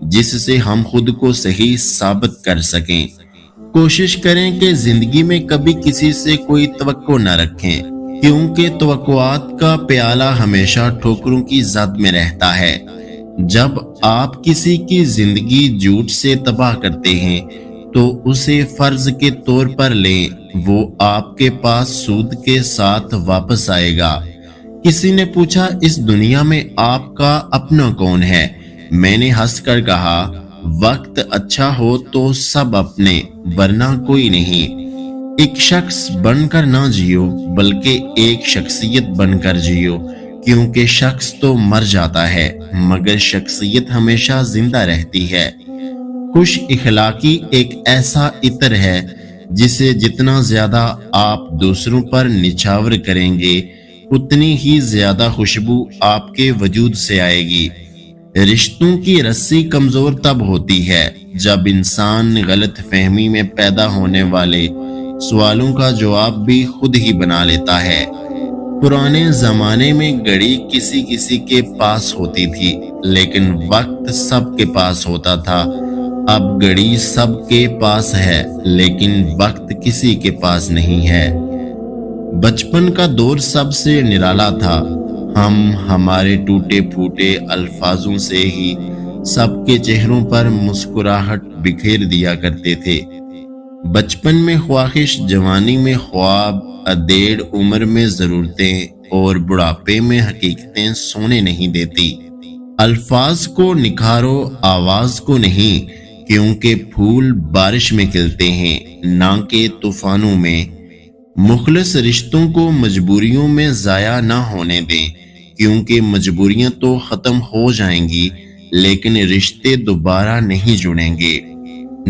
جس سے ہم خود کو صحیح ثابت کر سکیں۔ کوشش کریں کہ زندگی میں کبھی کسی سے کوئی توقع نہ رکھیں، کیونکہ توقعات کا پیالہ ہمیشہ ٹھوکروں کی زد میں رہتا ہے۔ جب آپ کسی کی زندگی جھوٹ سے تباہ کرتے ہیں تو اسے فرض کے طور پر لیں، وہ آپ کے پاس سود کے ساتھ واپس آئے گا۔ کسی نے پوچھا، اس دنیا میں آپ کا اپنا کون ہے؟ میں نے ہنس کر کہا، وقت اچھا ہو تو سب اپنے، ورنہ کوئی نہیں۔ ایک شخص بن کر نہ جیو، بلکہ ایک شخصیت بن کر جیو، کیونکہ شخص تو مر جاتا ہے مگر شخصیت ہمیشہ زندہ رہتی ہے۔ خوش اخلاقی ایک ایسا عطر ہے جسے جتنا زیادہ آپ دوسروں پر نچھاور کریں گے، اتنی ہی زیادہ خوشبو آپ کے وجود سے آئے گی۔ رشتوں کی رسی کمزور تب ہوتی ہے جب انسان غلط فہمی میں پیدا ہونے والے سوالوں کا جواب بھی خود ہی بنا لیتا ہے۔ پرانے زمانے میں گھڑی کسی کسی کے پاس ہوتی تھی، لیکن وقت سب کے پاس ہوتا تھا۔ اب گھڑی سب کے پاس ہے، لیکن وقت کسی کے پاس نہیں ہے۔ بچپن کا دور سب سے نرالا تھا۔ ہم ہمارے ٹوٹے پھوٹے الفاظوں سے ہی سب کے چہروں پر مسکراہٹ بکھیر دیا کرتے تھے۔ بچپن میں خواہش، جوانی میں خواب، ادھیڑ عمر میں ضرورتیں اور بڑھاپے میں حقیقتیں سونے نہیں دیتی۔ الفاظ کو نکھارو، آواز کو نہیں، کیونکہ پھول بارش میں کھلتے ہیں، نہ کہ طوفانوں میں۔ مخلص رشتوں کو مجبوریوں میں ضائع نہ ہونے دیں، کیونکہ مجبوریاں تو ختم ہو جائیں گی لیکن رشتے دوبارہ نہیں جڑیں گے۔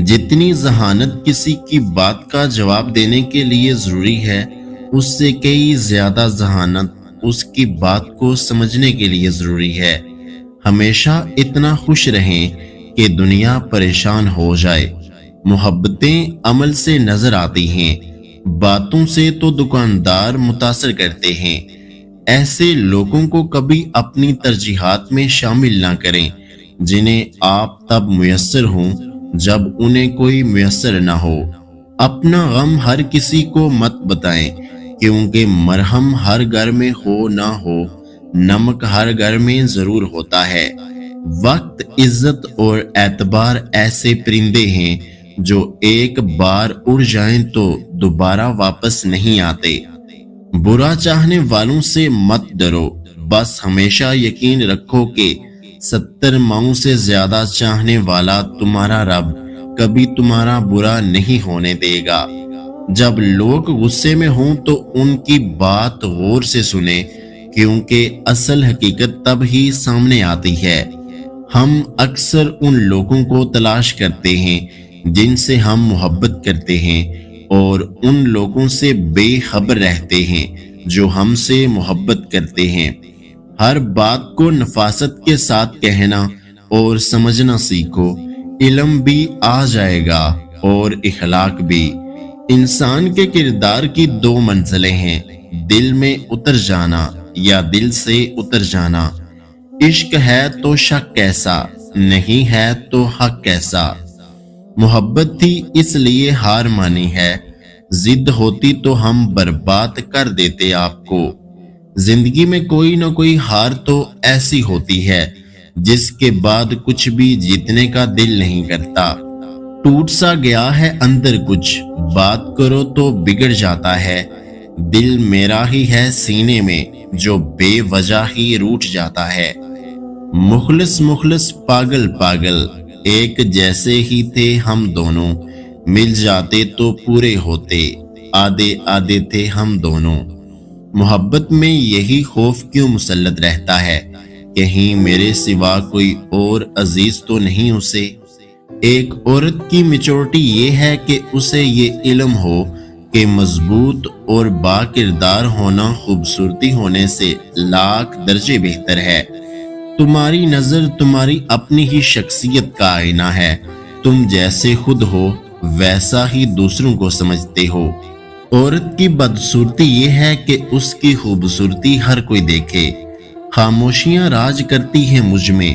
جتنی ذہانت کسی کی بات کا جواب دینے کے لیے ضروری ہے، اس سے کئی زیادہ ذہانت اس کی بات کو سمجھنے کے لیے ضروری ہے۔ ہمیشہ اتنا خوش رہیں کہ دنیا پریشان ہو جائے۔ محبتیں عمل سے نظر آتی ہیں، باتوں سے تو دکاندار متاثر کرتے ہیں۔ ایسے لوگوں کو کبھی اپنی ترجیحات میں شامل نہ کریں جنہیں آپ تب میسر ہوں جب انہیں کوئی میسر نہ ہو۔ اپنا غم ہر کسی کو مت بتائیں، کیونکہ مرہم ہر گھر میں ہو نہ ہو، نمک ہر گھر میں ضرور ہوتا ہے۔ وقت، عزت اور اعتبار ایسے پرندے ہیں جو ایک بار اڑ جائیں تو دوبارہ واپس نہیں آتے۔ برا چاہنے والوں سے مت ڈرو، بس ہمیشہ یقین رکھو کہ 70 ماؤں سے زیادہ چاہنے والا تمہارا رب کبھی تمہارا برا نہیں ہونے دے گا۔ جب لوگ غصے میں ہوں تو ان کی بات غور سے سنیں، کیونکہ اصل حقیقت تب ہی سامنے آتی ہے۔ ہم اکثر ان لوگوں کو تلاش کرتے ہیں جن سے ہم محبت کرتے ہیں، اور ان لوگوں سے بے خبر رہتے ہیں جو ہم سے محبت کرتے ہیں۔ ہر بات کو نفاست کے ساتھ کہنا اور سمجھنا سیکھو، علم بھی آ جائے گا اور اخلاق بھی۔ انسان کے کردار کی 2 منزلیں ہیں، دل میں اتر جانا یا دل سے اتر جانا۔ عشق ہے تو شک کیسا، نہیں ہے تو حق کیسا۔ محبت تھی اس لیے ہار مانی ہے، ضد ہوتی تو ہم برباد کر دیتے آپ کو۔ زندگی میں کوئی نہ کوئی ہار تو ایسی ہوتی ہے جس کے بعد کچھ بھی جیتنے کا دل نہیں کرتا۔ ٹوٹ سا گیا ہے اندر کچھ، بات کرو تو بگڑ جاتا ہے۔ دل میرا ہی ہے سینے میں جو بے وجہ ہی روٹھ جاتا ہے۔ مخلص مخلص، پاگل پاگل، ایک جیسے ہی تھے ہم دونوں، مل جاتے تو پورے ہوتے، آدھے آدھے تھے ہم دونوں۔ محبت میں یہی خوف کیوں مسلط رہتا ہے، کہیں میرے سوا کوئی اور عزیز تو نہیں اسے۔ ایک عورت کی میچورٹی یہ ہے کہ اسے یہ علم ہو کہ مضبوط اور با کردار ہونا خوبصورتی ہونے سے لاکھ درجے بہتر ہے۔ تمہاری نظر تمہاری اپنی ہی شخصیت کا آئینہ ہے، تم جیسے خود ہو ویسا ہی دوسروں کو سمجھتے ہو۔ عورت کی بدصورتی یہ ہے کہ اس کی خوبصورتی ہر کوئی دیکھے۔ خاموشیاں راج کرتی ہیں مجھ میں،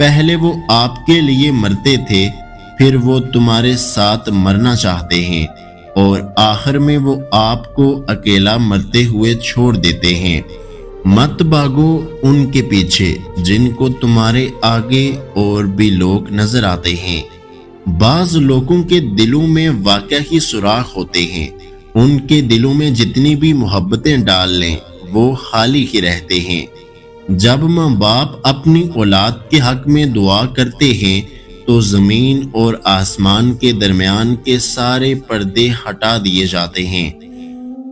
پہلے وہ آپ کے لیے مرتے تھے، پھر وہ تمہارے ساتھ مرنا چاہتے ہیں، اور آخر میں وہ آپ کو اکیلا مرتے ہوئے چھوڑ دیتے ہیں۔ مت بھاگو ان کے پیچھے جن کو تمہارے آگے اور بھی لوگ نظر آتے ہیں۔ بعض لوگوں کے دلوں میں واقعہ ہی سوراخ ہوتے ہیں، ان کے دلوں میں جتنی بھی محبتیں ڈال لیں وہ خالی ہی رہتے ہیں۔ جب ماں باپ اپنی اولاد کے حق میں دعا کرتے ہیں تو زمین اور آسمان کے درمیان کے سارے پردے ہٹا دیے جاتے ہیں۔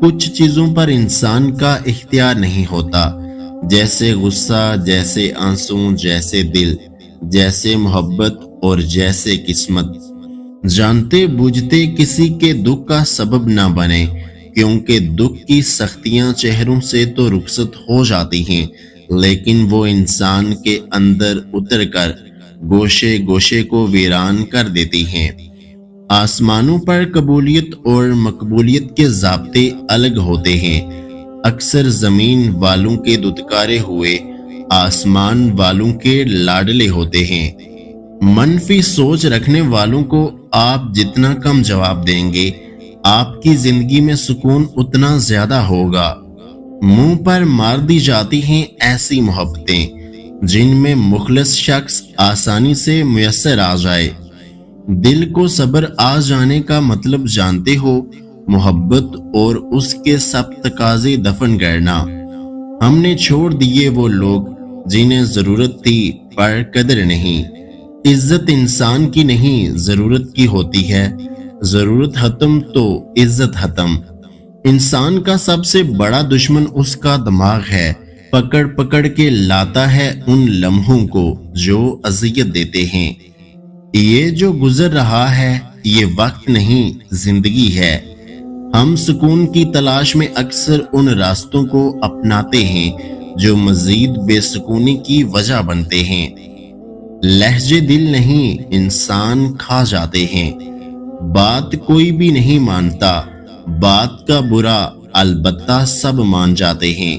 کچھ چیزوں پر انسان کا اختیار نہیں ہوتا، جیسے غصہ، جیسے آنسو، جیسے دل، جیسے محبت اور جیسے قسمت۔ جانتے بوجھتے کسی کے دکھ کا سبب نہ بنے، کیونکہ دکھ کی سختیاں چہروں سے تو رخصت ہو جاتی ہیں، لیکن وہ انسان کے اندر اتر کر گوشے گوشے کو ویران کر دیتی ہیں۔ آسمانوں پر قبولیت اور مقبولیت کے ضابطے الگ ہوتے ہیں۔ اکثر زمین والوں کے دتکارے ہوئے آسمان والوں کے لاڈلے ہوتے ہیں۔ منفی سوچ رکھنے والوں کو آپ جتنا کم جواب دیں گے، آپ کی زندگی میں سکون اتنا زیادہ ہوگا۔ منہ پر مار دی جاتی ہیں ایسی محبتیں جن میں مخلص شخص آسانی سے میسر آ جائے۔ دل کو صبر آ جانے کا مطلب جانتے ہو؟ محبت اور اس کے سب تقاضے دفن کرنا۔ ہم نے چھوڑ دیے وہ لوگ جنہیں ضرورت تھی پر قدر نہیں۔ عزت انسان کی نہیں، ضرورت کی ہوتی ہے۔ ضرورت ختم تو عزت ختم۔ انسان کا سب سے بڑا دشمن اس کا دماغ ہے، پکڑ پکڑ کے لاتا ہے ان لمحوں کو جو اذیت دیتے ہیں۔ یہ جو گزر رہا ہے یہ وقت نہیں، زندگی ہے۔ ہم سکون کی تلاش میں اکثر ان راستوں کو اپناتے ہیں جو مزید بے سکونی کی وجہ بنتے ہیں۔ لہجے دل نہیں، انسان کھا جاتے ہیں۔ بات کوئی بھی نہیں مانتا، بات کا برا البتہ سب مان جاتے ہیں۔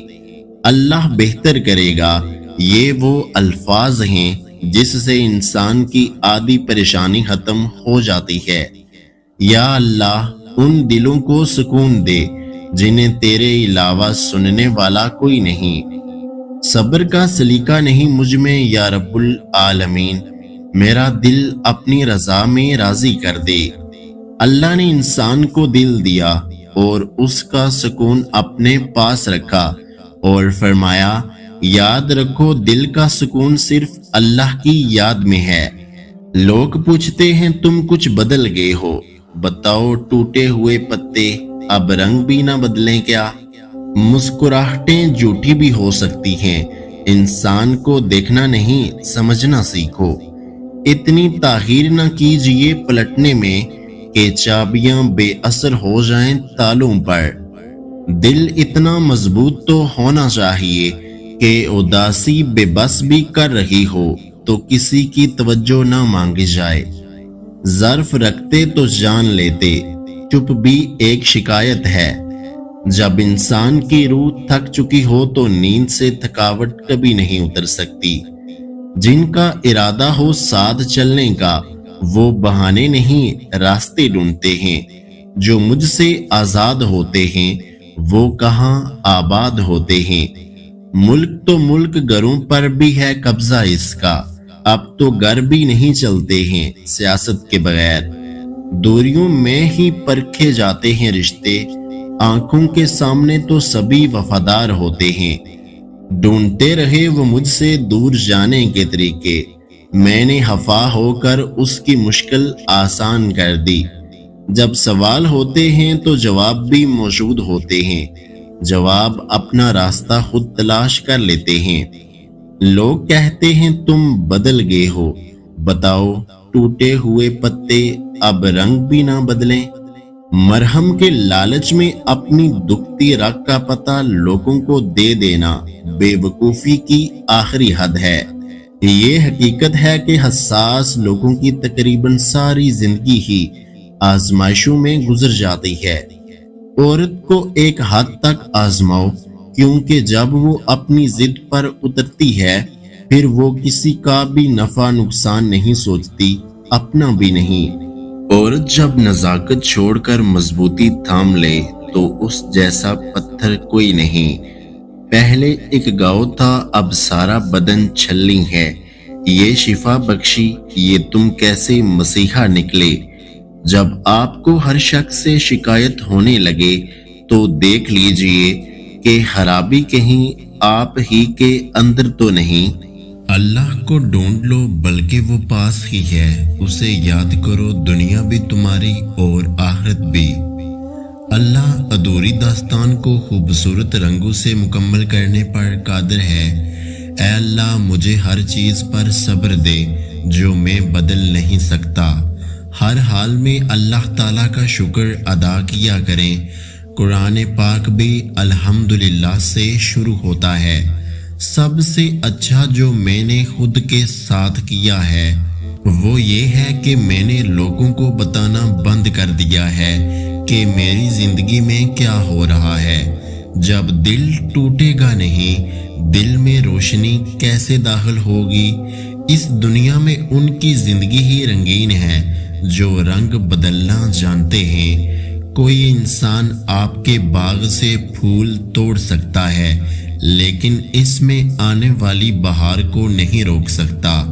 اللہ بہتر کرے گا، یہ وہ الفاظ ہیں جس سے انسان کی آدھی پریشانی ختم ہو جاتی ہے۔ یا اللہ ان دلوں کو سکون دے جنہیں تیرے علاوہ سننے والا کوئی نہیں۔ صبر کا سلیقہ نہیں مجھ میں یا رب العالمین، میرا دل اپنی رضا میں راضی کر دے۔ اللہ نے انسان کو دل دیا اور اس کا سکون اپنے پاس رکھا اور فرمایا یاد رکھو دل کا سکون صرف اللہ کی یاد میں ہے۔ لوگ پوچھتے ہیں تم کچھ بدل گئے ہو، بتاؤ ٹوٹے ہوئے پتے اب رنگ بھی نہ بدلیں کیا؟ مسکراہٹیں جھوٹی بھی ہو سکتی ہیں، انسان کو دیکھنا نہیں سمجھنا سیکھو۔ اتنی تاخیر نہ کیجیے پلٹنے میں کہ چابیاں بے اثر ہو جائیں تالوں پر۔ دل اتنا مضبوط تو ہونا چاہیے کہ اداسی بے بس بھی کر رہی ہو تو کسی کی توجہ نہ مانگی جائے۔ ظرف رکھتے تو جان لیتے، چپ بھی ایک شکایت ہے۔ جب انسان کی روح تھک چکی ہو تو نیند سے تھکاوٹ کبھی نہیں اتر سکتی۔ جن کا ارادہ ہو ساتھ چلنے کا وہ بہانے نہیں راستے ڈھونڈتے ہیں۔ جو مجھ سے آزاد ہوتے ہیں وہ کہاں آباد ہوتے ہیں۔ ملک تو ملک گھروں پر بھی ہے قبضہ اس کا، اب تو گھر بھی نہیں چلتے ہیں سیاست کے بغیر۔ دوریوں میں ہی پرکھے جاتے ہیں رشتے، آنکھوں کے سامنے تو سبھی وفادار ہوتے ہیں۔ ڈھونڈتے رہے وہ مجھ سے دور جانے کے طریقے، میں نے خفا ہو کر اس کی مشکل آسان کر دی۔ جب سوال ہوتے ہیں تو جواب بھی موجود ہوتے ہیں، جواب اپنا راستہ خود تلاش کر لیتے ہیں۔ لوگ کہتے ہیں تم بدل گئے ہو، بتاؤ ٹوٹے ہوئے پتے اب رنگ بھی نہ بدلیں۔ مرہم کے لالچ میں اپنی دکھتی رگ کا پتہ لوگوں کو دے دینا بے وقوفی کی آخری حد ہے۔ یہ حقیقت ہے کہ حساس لوگوں کی تقریباً ساری زندگی ہی آزمائشوں میں گزر جاتی ہے۔ عورت کو ایک حد تک آزماؤ، کیونکہ جب وہ اپنی ضد پر اترتی ہے پھر وہ کسی کا بھی نفع نقصان نہیں سوچتی، اپنا بھی نہیں۔ اور جب نزاکت چھوڑ کر مضبوطی تھام لے تو اس جیسا پتھر کوئی نہیں۔ پہلے ایک گاؤں تھا، اب سارا بدن چھلنی ہے، یہ شفا بخشی، یہ تم کیسے مسیحا نکلے۔ جب آپ کو ہر شخص سے شکایت ہونے لگے تو دیکھ لیجئے کہ خرابی کہیں آپ ہی کے اندر تو نہیں۔ اللہ کو ڈھونڈ لو، بلکہ وہ پاس ہی ہے، اسے یاد کرو، دنیا بھی تمہاری اور آخرت بھی۔ اللہ ادھوری داستان کو خوبصورت رنگوں سے مکمل کرنے پر قادر ہے۔ اے اللہ، مجھے ہر چیز پر صبر دے جو میں بدل نہیں سکتا۔ ہر حال میں اللہ تعالیٰ کا شکر ادا کیا کریں۔ قرآن پاک بھی الحمدللہ سے شروع ہوتا ہے۔ سب سے اچھا جو میں نے خود کے ساتھ کیا ہے وہ یہ ہے کہ میں نے لوگوں کو بتانا بند کر دیا ہے کہ میری زندگی میں کیا ہو رہا ہے۔ جب دل ٹوٹے گا نہیں، دل میں روشنی کیسے داخل ہوگی؟ اس دنیا میں ان کی زندگی ہی رنگین ہے جو رنگ بدلنا جانتے ہیں۔ کوئی انسان آپ کے باغ سے پھول توڑ سکتا ہے لیکن اس میں آنے والی بہار کو نہیں روک سکتا۔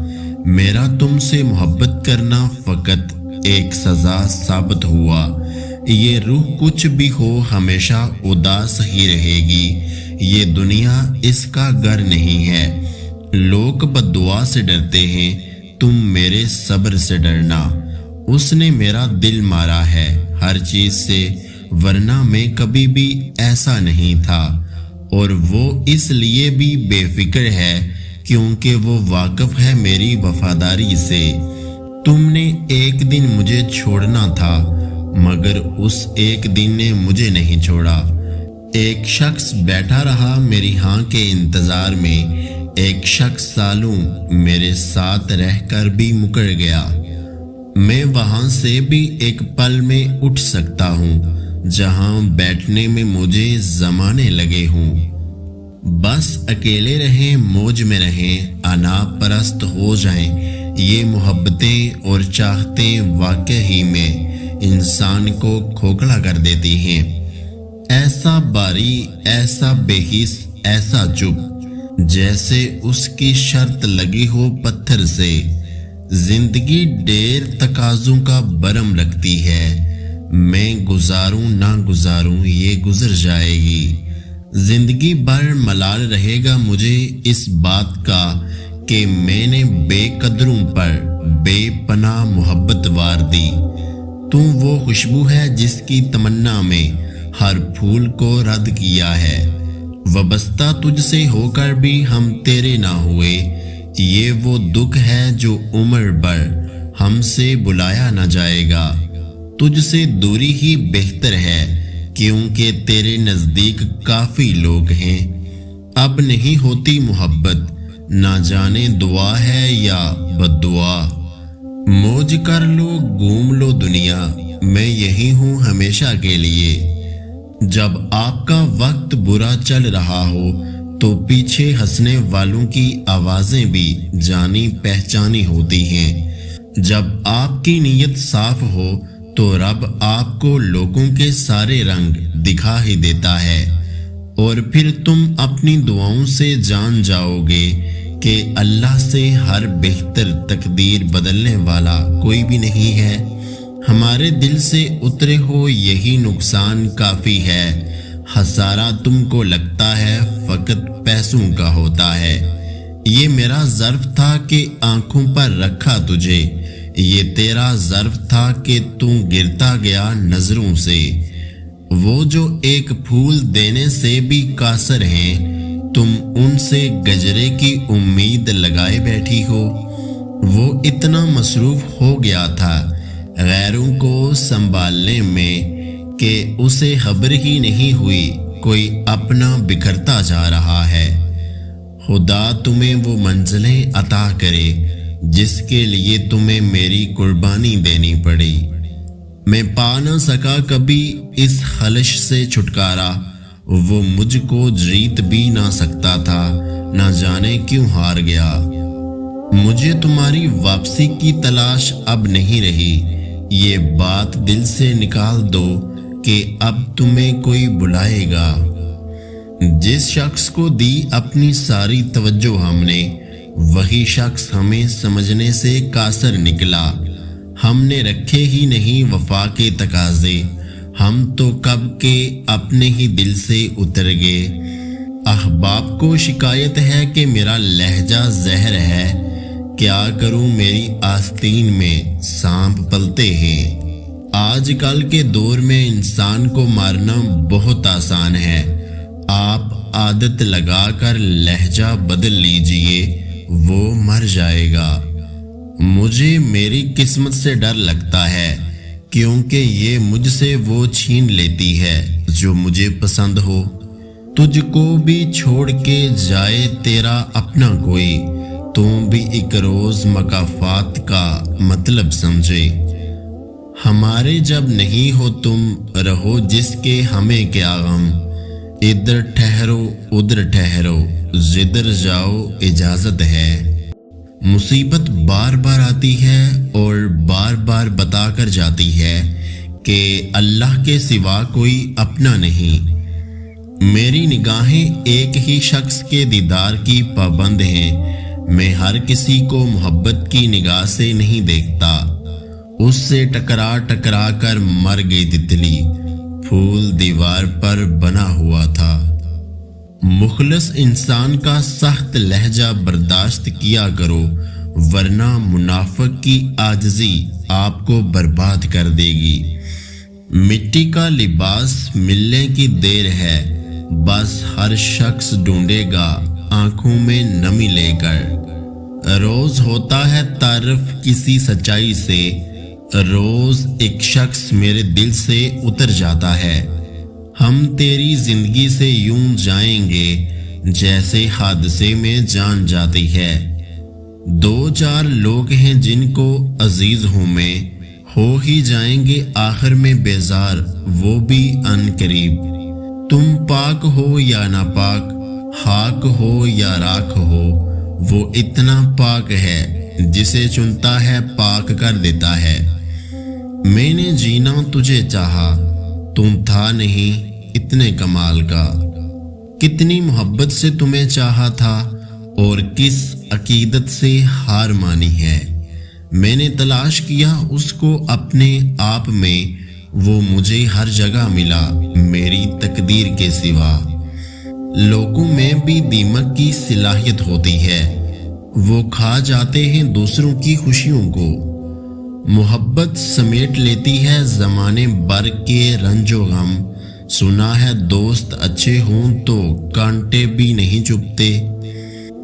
میرا تم سے محبت کرنا فقط ایک سزا ثابت ہوا۔ یہ روح کچھ بھی ہو ہمیشہ اداس ہی رہے گی۔ یہ دنیا اس کا گھر نہیں ہے۔ لوگ بد دعا سے ڈرتے ہیں، تم میرے صبر سے ڈرنا۔ اس نے میرا دل مارا ہے ہر چیز سے، ورنہ میں کبھی بھی ایسا نہیں تھا۔ اور وہ اس لیے بھی بے فکر ہے کیونکہ وہ واقف ہے میری وفاداری سے۔ تم نے ایک دن مجھے چھوڑنا تھا مگر اس ایک دن نے مجھے نہیں چھوڑا۔ ایک شخص بیٹھا رہا میری ہاں کے انتظار میں، ایک شخص سالوں میرے ساتھ رہ کر بھی مکر گیا۔ میں وہاں سے بھی ایک پل میں اٹھ سکتا ہوں جہاں بیٹھنے میں مجھے زمانے لگے ہوں۔ بس اکیلے رہیں، موج میں رہیں، انا پرست ہو جائیں۔ یہ محبتیں اور چاہتیں واقعی میں انسان کو کھوکھلا کر دیتی ہیں۔ ایسا باری، ایسا بے حس، ایسا چپ، جیسے اس کی شرط لگی ہو پتھر سے۔ زندگی ڈیر تقاضوں کا برم رکھتی ہے، میں گزاروں نہ گزاروں یہ گزر جائے گی۔ زندگی بھر ملال رہے گا مجھے اس بات کا کہ میں نے بے قدروں پر بے پناہ محبت وار دی۔ تو وہ خوشبو ہے جس کی تمنا میں ہر پھول کو رد کیا ہے۔ وابستہ تجھ سے ہو کر بھی ہم تیرے نہ ہوئے، یہ وہ دکھ ہے جو عمر بھر ہم سے بلایا نہ جائے گا۔ تجھ سے دوری ہی بہتر ہے کیونکہ تیرے نزدیک کافی لوگ ہیں۔ اب نہیں ہوتی محبت، نہ جانے دعا ہے یا بد دعا۔ موج کر لو، گھوم لو دنیا، میں یہی ہوں ہمیشہ کے لیے۔ جب آپ کا وقت برا چل رہا ہو تو پیچھے ہنسنے والوں کی آوازیں بھی جانی پہچانی ہوتی ہیں۔ جب آپ کی نیت صاف ہو تو رب آپ کو لوگوں کے سارے رنگ دکھا ہی دیتا ہے، اور پھر تم اپنی دعاؤں سے جان جاؤ گے کہ اللہ سے ہر بہتر تقدیر بدلنے والا کوئی بھی نہیں ہے۔ ہمارے دل سے اترے ہو یہی نقصان کافی ہے، خسارہ تم کو لگتا ہے فقط پیسوں کا ہوتا ہے۔ یہ میرا ظرف تھا کہ آنکھوں پر رکھا تجھے، یہ تیرا ظرف تھا کہ تو گرتا گیا نظروں سے۔ وہ جو ایک پھول دینے سے بھی قاصر ہیں، تم ان سے گجرے کی امید لگائے بیٹھی ہو۔ وہ اتنا مصروف ہو گیا تھا غیروں کو سنبھالنے میں کہ اسے خبر ہی نہیں ہوئی کوئی اپنا بکھرتا جا رہا ہے۔ خدا تمہیں وہ منزلیں عطا کرے جس کے لیے تمہیں میری قربانی دینی پڑی۔ میں پا نہ سکا کبھی اس خلش سے چھٹکارا، وہ مجھ کو جیت بھی نہ سکتا تھا نہ جانے کیوں ہار گیا۔ مجھے تمہاری واپسی کی تلاش اب نہیں رہی، یہ بات دل سے نکال دو کہ اب تمہیں کوئی بلائے گا۔ جس شخص کو دی اپنی ساری توجہ ہم نے، وہی شخص ہمیں سمجھنے سے قاصر نکلا۔ ہم نے رکھے ہی نہیں وفا کے تقاضے، ہم تو کب کے اپنے ہی دل سے اتر گئے۔ احباب کو شکایت ہے کہ میرا لہجہ زہر ہے، کیا کروں میری آستین میں سانپ پلتے ہیں۔ آج کل کے دور میں انسان کو مارنا بہت آسان ہے، آپ عادت لگا کر لہجہ بدل لیجئے، وہ مر جائے گا۔ مجھے میری قسمت سے ڈر لگتا ہے، کیونکہ یہ مجھ سے وہ چھین لیتی ہے جو مجھے پسند ہو۔ تجھ کو بھی چھوڑ کے جائے تیرا اپنا کوئی، تم بھی ایک روز مکافات کا مطلب سمجھے۔ ہمارے جب نہیں ہو تم، رہو جس کے ہمیں کیا غم، ادھر ٹھہرو ادھر ٹھہرو، جدھر جاؤ اجازت ہے۔ مصیبت بار بار آتی ہے اور بار بار بتا کر جاتی ہے کہ اللہ کے سوا کوئی اپنا نہیں۔ میری نگاہیں ایک ہی شخص کے دیدار کی پابند ہیں، میں ہر کسی کو محبت کی نگاہ سے نہیں دیکھتا۔ اس سے ٹکرا ٹکرا کر مر گئی تتلی، پھول دیوار پر بنا ہوا تھا۔ مخلص انسان کا سخت لہجہ برداشت کیا کرو، ورنہ منافق کی عاجزی آپ کو برباد کر دے گی۔ مٹی کا لباس ملنے کی دیر ہے، بس ہر شخص ڈھونڈے گا آنکھوں میں نمی لے کر۔ روز ہوتا ہے تعارف کسی سچائی سے، روز ایک شخص میرے دل سے اتر جاتا ہے۔ ہم تیری زندگی سے یوں جائیں گے جیسے حادثے میں جان جاتی ہے۔ دو چار لوگ ہیں جن کو عزیز ہوں میں، ہو ہی جائیں گے آخر میں بیزار، وہ بھی ان قریب۔ تم پاک ہو یا ناپاک، خاک ہو یا راکھ ہو، وہ اتنا پاک ہے جسے چنتا ہے پاک کر دیتا ہے۔ میں نے جینا تجھے چاہا، تم تھا نہیں اتنے کمال کا۔ کتنی محبت سے تمہیں چاہا تھا اور کس عقیدت سے ہار مانی ہے۔ میں نے تلاش کیا اس کو اپنے آپ میں، وہ مجھے ہر جگہ ملا میری تقدیر کے سوا۔ لوگوں میں بھی دیمک کی صلاحیت ہوتی ہے، وہ کھا جاتے ہیں دوسروں کی خوشیوں کو۔ محبت سمیٹ لیتی ہے زمانے بھر کے رنج و غم، سنا ہے دوست اچھے ہوں تو کانٹے بھی نہیں چبھتے۔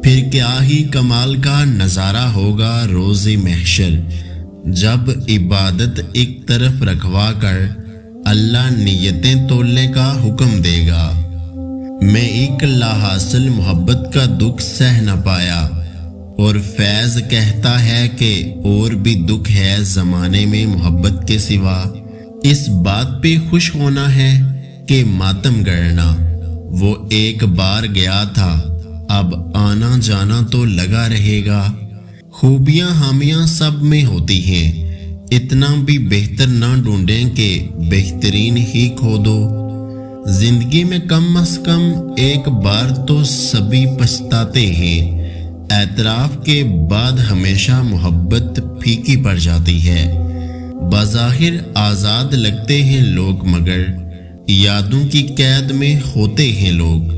پھر کیا ہی کمال کا نظارہ ہوگا روز محشر، جب عبادت ایک طرف رکھوا کر اللہ نیتیں تولنے کا حکم دے گا۔ میں ایک لاحاصل محبت کا دکھ سہ نہ پایا، اور فیض کہتا ہے کہ اور بھی دکھ ہے زمانے میں محبت کے سوا۔ اس بات پہ خوش ہونا ہے کہ ماتم گڑنا، وہ ایک بار گیا تھا، اب آنا جانا تو لگا رہے گا۔ خوبیاں حامیاں سب میں ہوتی ہیں، اتنا بھی بہتر نہ ڈھونڈیں کہ بہترین ہی کھو دو۔ زندگی میں کم از کم ایک بار تو سبھی پچھتاتے ہیں، اعتراف کے بعد ہمیشہ محبت پھیکی پڑ جاتی ہے۔ بظاہر آزاد لگتے ہیں لوگ مگر یادوں کی قید میں ہوتے ہیں لوگ۔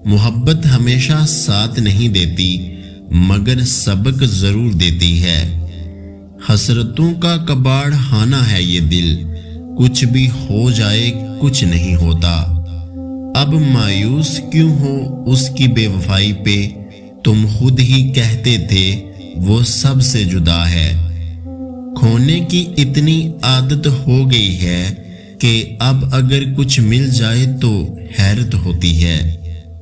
محبت ہمیشہ ساتھ نہیں دیتی مگر سبق ضرور دیتی ہے۔ حسرتوں کا کباڑ خانہ ہے یہ دل، کچھ بھی ہو جائے کچھ نہیں ہوتا۔ اب مایوس کیوں ہو اس کی بے وفائی پہ، تم خود ہی کہتے تھے وہ سب سے جدا ہے۔ کھونے کی اتنی عادت ہو گئی ہے کہ اب اگر کچھ مل جائے تو حیرت ہوتی ہے۔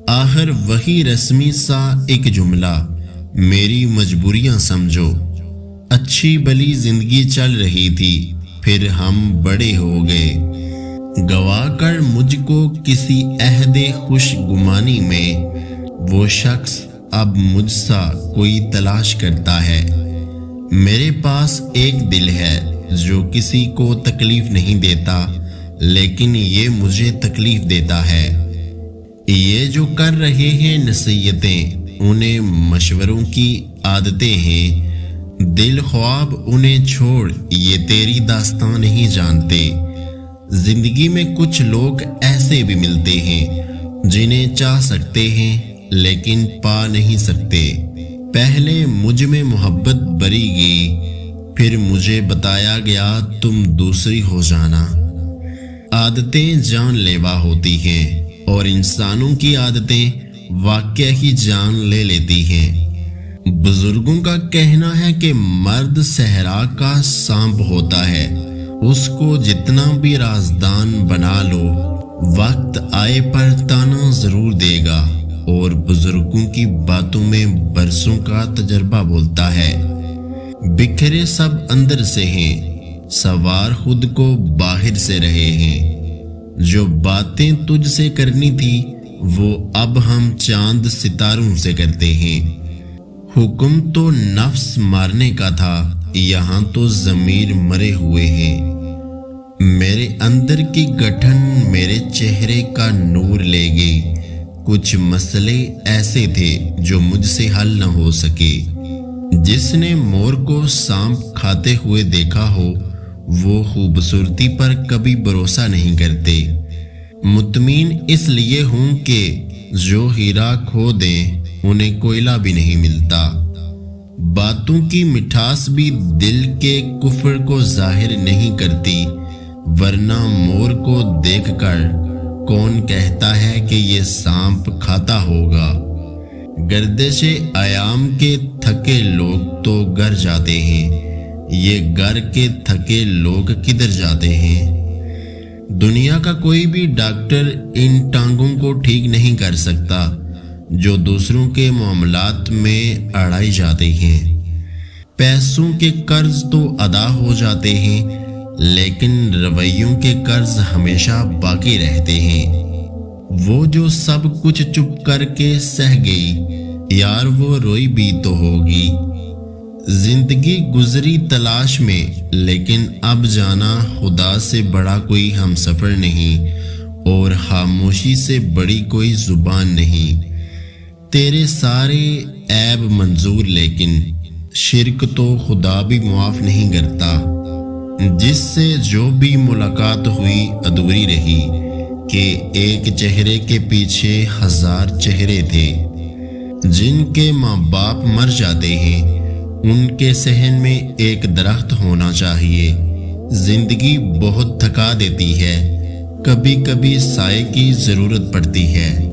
آخر وہی رسمی سا ایک جملہ، میری مجبوریاں سمجھو۔ اچھی بلی زندگی چل رہی تھی، پھر ہم بڑے ہو گئے۔ گوا کر مجھ کو کسی عہد خوش گمانی میں، وہ شخص اب مجھ سا کوئی تلاش کرتا ہے۔ میرے پاس ایک دل ہے جو کسی کو تکلیف نہیں دیتا، لیکن یہ مجھے تکلیف دیتا ہے۔ یہ جو کر رہے ہیں نصیحتیں، انہیں مشوروں کی عادتیں ہیں، دل خواب انہیں چھوڑ، یہ تیری داستان نہیں جانتے۔ زندگی میں کچھ لوگ ایسے بھی ملتے ہیں جنہیں چاہ سکتے ہیں لیکن پا نہیں سکتے۔ پہلے مجھ میں محبت بری گئی، پھر مجھے بتایا گیا تم دوسری ہو جانا۔ عادتیں جان لیوا ہوتی ہیں اور انسانوں کی عادتیں واقعہ ہی جان لے لیتی ہیں۔ بزرگوں کا کہنا ہے کہ مرد صحرا کا سانپ ہوتا ہے، اس کو جتنا بھی رازدان بنا لو، وقت آئے پر تانا ضرور دے گا، اور بزرگوں کی باتوں میں برسوں کا تجربہ بولتا ہے۔ بکھرے سب اندر سے ہیں، سوار خود کو باہر سے رہے ہیں۔ جو باتیں تجھ سے کرنی تھی وہ اب ہم چاند ستاروں سے کرتے ہیں۔ حکم تو نفس مارنے کا تھا، یہاں تو ضمیر مرے ہوئے ہیں۔ میرے اندر کی گٹھن میرے چہرے کا نور لے گئی۔ کچھ مسئلے ایسے تھے جو مجھ سے حل نہ ہو سکے۔ جس نے مور کو سانپ کھاتے ہوئے دیکھا ہو، وہ خوبصورتی پر کبھی بھروسہ نہیں کرتے۔ مطمئن اس لیے ہوں کہ جو ہیرا کھو دیں انہیں کوئلہ بھی نہیں ملتا۔ باتوں کی مٹھاس بھی دل کے کفر کو ظاہر نہیں کرتی، ورنہ مور کو دیکھ کر کون کہتا ہے کہ یہ سانپ کھاتا ہوگا۔ گردش ایام کے تھکے لوگ تو گر جاتے ہیں، یہ گر کے تھکے لوگ کدھر جاتے ہیں؟ دنیا کا کوئی بھی ڈاکٹر ان ٹانگوں کو ٹھیک نہیں کر سکتا جو دوسروں کے معاملات میں اڑائی جاتے ہیں۔ پیسوں کے قرض تو ادا ہو جاتے ہیں، لیکن رویوں کے قرض ہمیشہ باقی رہتے ہیں۔ وہ جو سب کچھ چپ کر کے سہ گئی، یار وہ روئی بھی تو ہوگی۔ زندگی گزری تلاش میں، لیکن اب جانا خدا سے بڑا کوئی ہم سفر نہیں، اور خاموشی سے بڑی کوئی زبان نہیں۔ تیرے سارے عیب منظور، لیکن شرک تو خدا بھی معاف نہیں کرتا۔ جس سے جو بھی ملاقات ہوئی ادھوری رہی، کہ ایک چہرے کے پیچھے ہزار چہرے تھے۔ جن کے ماں باپ مر جاتے ہیں، ان کے صحن میں ایک درخت ہونا چاہیے۔ زندگی بہت تھکا دیتی ہے، کبھی کبھی سائے کی ضرورت پڑتی ہے۔